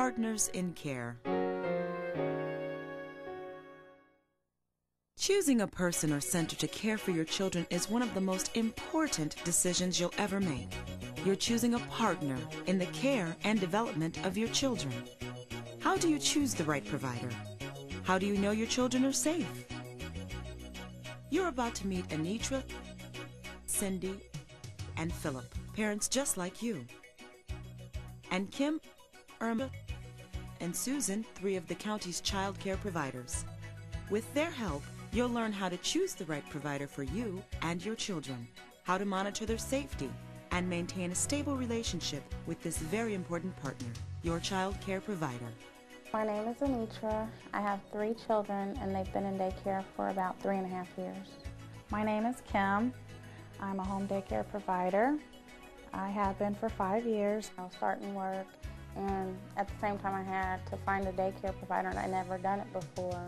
Partners in Care. Choosing a person or center to care for your children is one of the most important decisions you'll ever make. You're choosing a partner in the care and development of your children. How do you choose the right provider? How do you know your children are safe? You're about to meet Anitra, Cindy, and Philip, parents just like you. And Kim, Irma, and Susan, 3 of the county's child care providers. With their help, you'll learn how to choose the right provider for you and your children, how to monitor their safety, and maintain a stable relationship with this very important partner, your child care provider. My name is Anitra. I have 3 children, and they've been in daycare for about 3.5 years. My name is Kim. I'm a home daycare provider. I have been for 5 years. I was starting work, and at the same time I had to find a daycare provider, and I'd never done it before.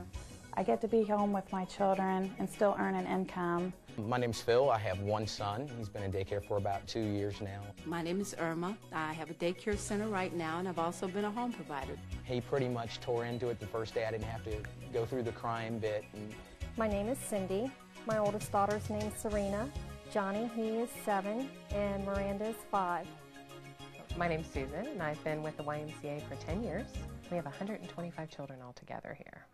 I get to be home with my children and still earn an income. My name's Phil. I have 1 son. He's been in daycare for about 2 years now. My name is Irma. I have a daycare center right now, and I've also been a home provider. He pretty much tore into it the first day. I didn't have to go through the crying bit. My name is Cindy. My oldest daughter's name is Serena. Johnny, he is 7, and Miranda is 5. My name's Susan, and I've been with the YMCA for 10 years. We have 125 children altogether here.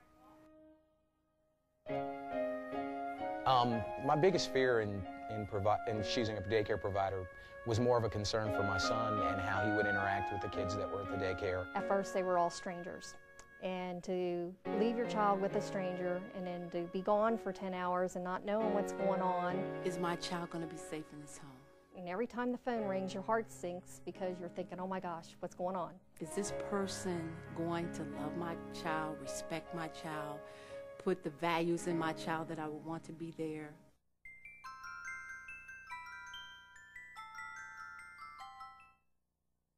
My biggest fear in choosing a daycare provider was more of a concern for my son and how he would interact with the kids that were at the daycare. At first, they were all strangers. And to leave your child with a stranger and then to be gone for 10 hours and not knowing what's going on. Is my child going to be safe in this home? And every time the phone rings, your heart sinks because you're thinking, oh my gosh, what's going on? Is this person going to love my child, respect my child, put the values in my child that I would want to be there?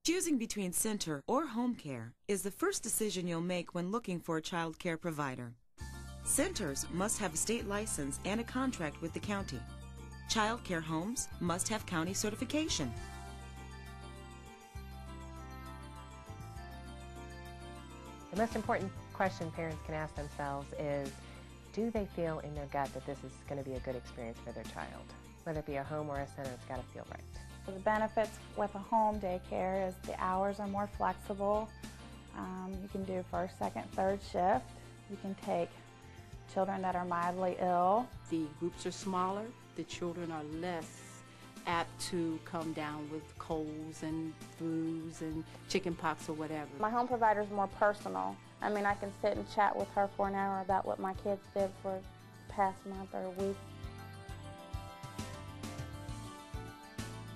Choosing between center or home care is the first decision you'll make when looking for a child care provider. Centers must have a state license and a contract with the county. Child care homes must have county certification. The most important question parents can ask themselves is, do they feel in their gut that this is going to be a good experience for their child? Whether it be a home or a center, it's got to feel right. The benefits with a home daycare is the hours are more flexible. You can do first, second, third shift. You can take children that are mildly ill. The groups are smaller. The children are less apt to come down with colds and flus and chicken pox or whatever. My home provider is more personal. I mean, I can sit and chat with her for an hour about what my kids did for the past month or week.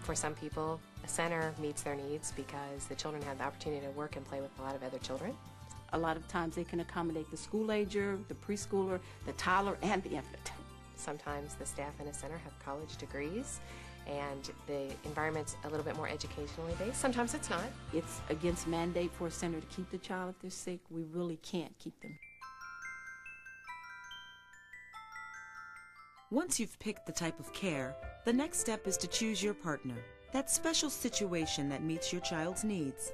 For some people, a center meets their needs because the children have the opportunity to work and play with a lot of other children. A lot of times they can accommodate the school-ager, the preschooler, the toddler, and the infant. Sometimes the staff in a center have college degrees and the environment's a little bit more educationally based. Sometimes it's not. It's against mandate for a center to keep the child if they're sick. We really can't keep them. Once you've picked the type of care, the next step is to choose your partner, that special situation that meets your child's needs.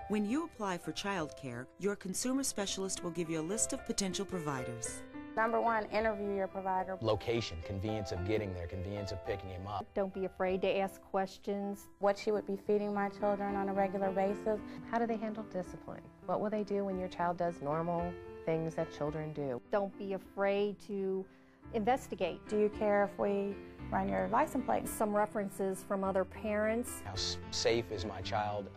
When you apply for child care, your consumer specialist will give you a list of potential providers. Number 1, interview your provider. Location, convenience of getting there, convenience of picking him up. Don't be afraid to ask questions. What she would be feeding my children on a regular basis. How do they handle discipline? What will they do when your child does normal things that children do? Don't be afraid to investigate. Do you care if we run your license plate? Some references from other parents. How safe is my child?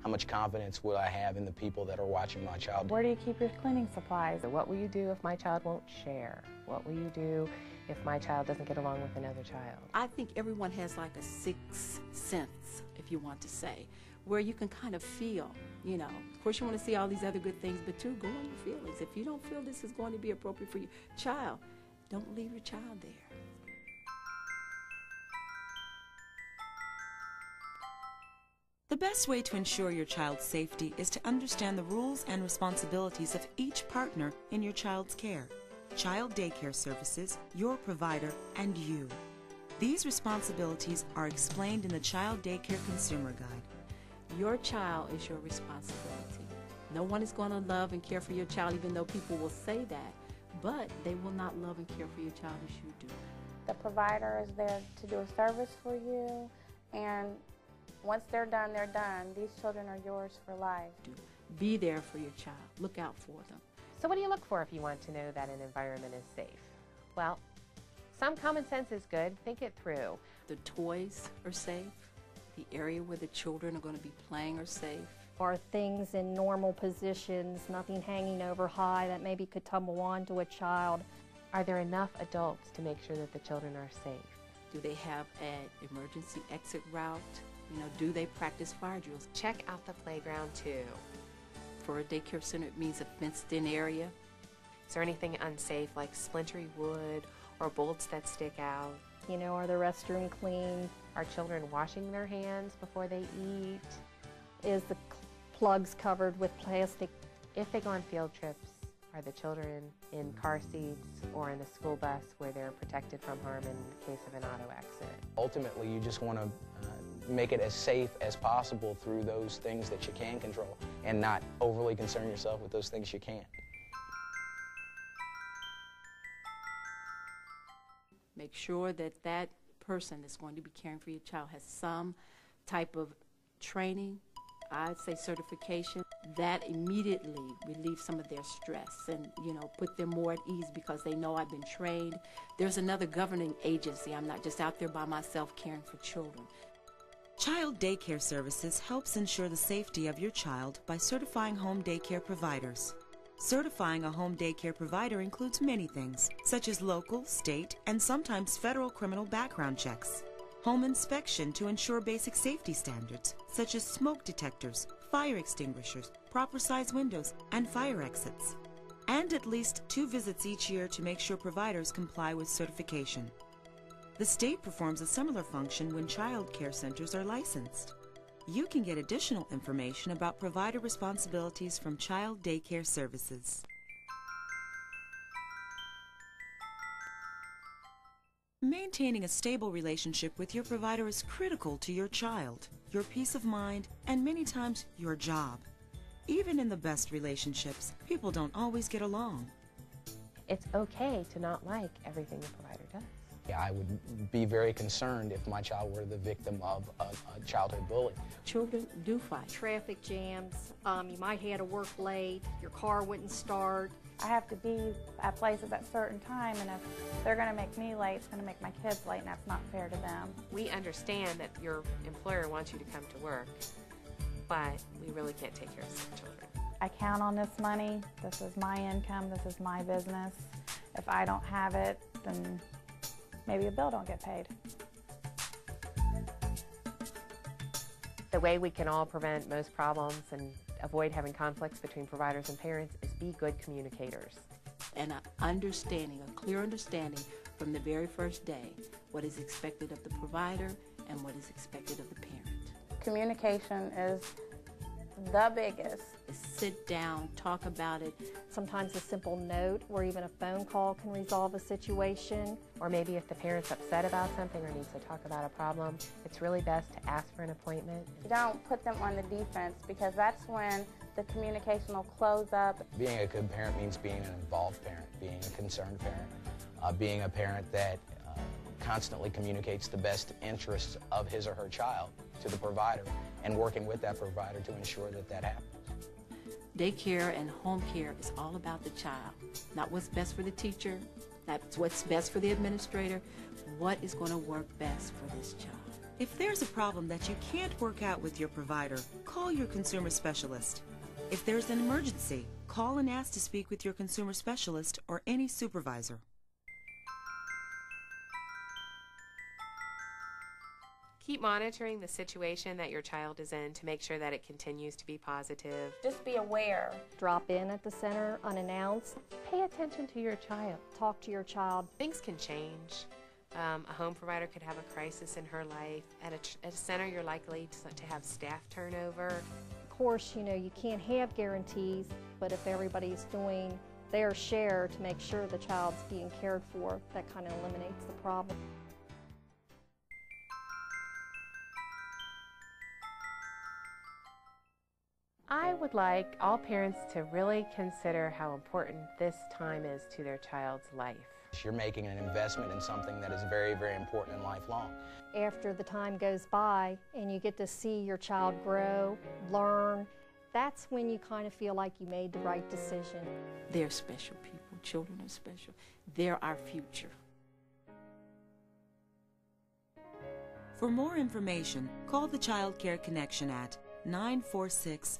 How much confidence will I have in the people that are watching my child? Where do you keep your cleaning supplies? What will you do if my child won't share? What will you do if my child doesn't get along with another child? I think everyone has like a sixth sense, if you want to say, where you can kind of feel, you know. Of course you want to see all these other good things, but too, go on your feelings. If you don't feel this is going to be appropriate for your child, don't leave your child there. The best way to ensure your child's safety is to understand the rules and responsibilities of each partner in your child's care. Child daycare services, your provider, and you. These responsibilities are explained in the Child Daycare Consumer Guide. Your child is your responsibility. No one is going to love and care for your child, even though people will say that, but they will not love and care for your child as you do. The provider is there to do a service for you, and once they're done, they're done. These children are yours for life. Be there for your child. Look out for them. So what do you look for if you want to know that an environment is safe? Well, some common sense is good. Think it through. The toys are safe. The area where the children are going to be playing are safe. Are things in normal positions, nothing hanging over high that maybe could tumble onto a child? Are there enough adults to make sure that the children are safe? Do they have an emergency exit route? You know, do they practice fire drills? Check out the playground too. For a daycare center, it means a fenced-in area. Is there anything unsafe like splintery wood or bolts that stick out? You know, are the restroom clean? Are children washing their hands before they eat? Is the plugs covered with plastic? If they go on field trips, are the children in car seats or in the school bus where they're protected from harm in the case of an auto accident? Ultimately, you just want to make it as safe as possible through those things that you can control and not overly concern yourself with those things you can't. Make sure that that person that's going to be caring for your child has some type of training, I'd say certification, that immediately relieves some of their stress and, you know, put them more at ease because they know I've been trained. There's another governing agency. I'm not just out there by myself caring for children. Child Daycare Services helps ensure the safety of your child by certifying home daycare providers. Certifying a home daycare provider includes many things, such as local, state, and sometimes federal criminal background checks. Home inspection to ensure basic safety standards, such as smoke detectors, fire extinguishers, proper size windows, and fire exits. And at least 2 visits each year to make sure providers comply with certification. The state performs a similar function when child care centers are licensed. You can get additional information about provider responsibilities from Child Daycare Services. Maintaining a stable relationship with your provider is critical to your child, your peace of mind, and many times your job. Even in the best relationships, people don't always get along. It's okay to not like everything the provider does. Yeah, I would be very concerned if my child were the victim of a childhood bully. Children do fight. Traffic jams, you might have to work late, your car wouldn't start. I have to be at places at a certain time, and if they're going to make me late, it's going to make my kids late, and that's not fair to them. We understand that your employer wants you to come to work, but we really can't take care of sick children. I count on this money. This is my income. This is my business. If I don't have it, then maybe a bill don't get paid. The way we can all prevent most problems and avoid having conflicts between providers and parents is be good communicators. And an understanding, a clear understanding from the very first day, what is expected of the provider and what is expected of the parent. Communication is the biggest. Sit down, talk about it. Sometimes a simple note or even a phone call can resolve a situation. Or maybe if the parent's upset about something or needs to talk about a problem, it's really best to ask for an appointment. You don't put them on the defense, because that's when the communication will close up. Being a good parent means being an involved parent, being a concerned parent, being a parent that constantly communicates the best interests of his or her child to the provider and working with that provider to ensure that that happens. Daycare and home care is all about the child, not what's best for the teacher, not what's best for the administrator, what is going to work best for this child. If there's a problem that you can't work out with your provider, call your consumer specialist. If there's an emergency, call and ask to speak with your consumer specialist or any supervisor. Keep monitoring the situation that your child is in to make sure that it continues to be positive. Just be aware. Drop in at the center unannounced. Pay attention to your child. Talk to your child. Things can change. A home provider could have a crisis in her life. At a center, you're likely to have staff turnover. Of course, you know, you can't have guarantees, but if everybody's doing their share to make sure the child's being cared for, that kind of eliminates the problem. I I would like all parents to really consider how important this time is to their child's life. You're making an investment in something that is very, very important and lifelong. After the time goes by and you get to see your child grow, learn, that's when you kind of feel like you made the right decision. They're special people. Children are special. They're our future. For more information, call the Child Care Connection at 946-1800.